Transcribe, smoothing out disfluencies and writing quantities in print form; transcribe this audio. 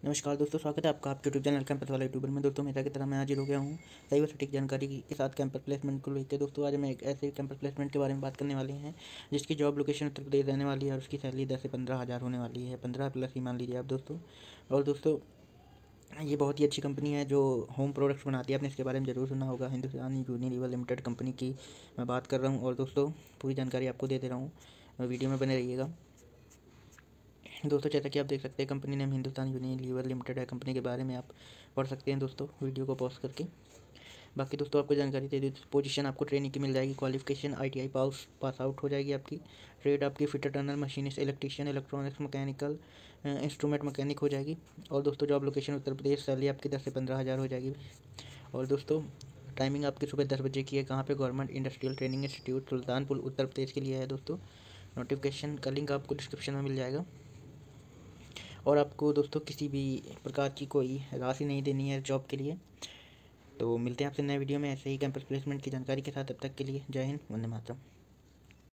नमस्कार दोस्तों, स्वागत है आपका आपके यूट्यूब चैनल कैंपस वाला यूट्यूबर में। दोस्तों मेरा की तरह मैं हाजिर हो गया हूँ सही व सटीक जानकारी के साथ कैंपस प्लेसमेंट को लेकर। दोस्तों आज मैं एक ऐसे कैंपस प्लेसमेंट के बारे में बात करने वाले हैं जिसकी जॉब लोकेशन उत्तर प्रदेश रहने वाली है और उसकी सैलरी 10 से 15 हज़ार होने वाली है, 15 प्लस ही मान लीजिए आप दोस्तों। और दोस्तों ये बहुत ही अच्छी कंपनी है जो होम प्रोडक्ट्स बनाती है, आपने इसके बारे में ज़रूर सुना होगा। हिंदुस्तान यूनिलीवर लिमिटेड कंपनी की मैं बात कर रहा हूँ। और दोस्तों पूरी जानकारी आपको दे रहा हूँ, वीडियो में बने रहिएगा। दोस्तों जैसा कि आप देख सकते हैं company name Hindustan Unilever limited है। कंपनी के बारे में आप पढ़ सकते हैं दोस्तों वीडियो को पॉज करके। बाकी दोस्तों आपको जानकारी दे दूँ, पोजीशन आपको ट्रेनिंग की मिल जाएगी। क्वालिफिकेशन ITI पास आउट हो जाएगी आपकी। ट्रेड आपकी fitter Turner machinist electrician electronics mechanical instrument mechanic हो जाएगी। और दोस्तों job location Uttar Pradesh, salary आपकी 10 से 15 हज़ार हो जाएगी। और दोस्तों टाइमिंग आपकी सुबह 10 बजे की है। कहाँ पे? Government industrial training institute Sultanpur Uttar Pradesh के लिए है दोस्तों। नोटिफिकेशन का लिंक आपको डिस्क्रिप्शन में मिल जाएगा। और आपको दोस्तों किसी भी प्रकार की कोई राशि नहीं देनी है जॉब के लिए। तो मिलते हैं आपसे नए वीडियो में ऐसे ही कैंपस प्लेसमेंट की जानकारी के साथ। तब तक के लिए जय हिंद, वंदे मातरम।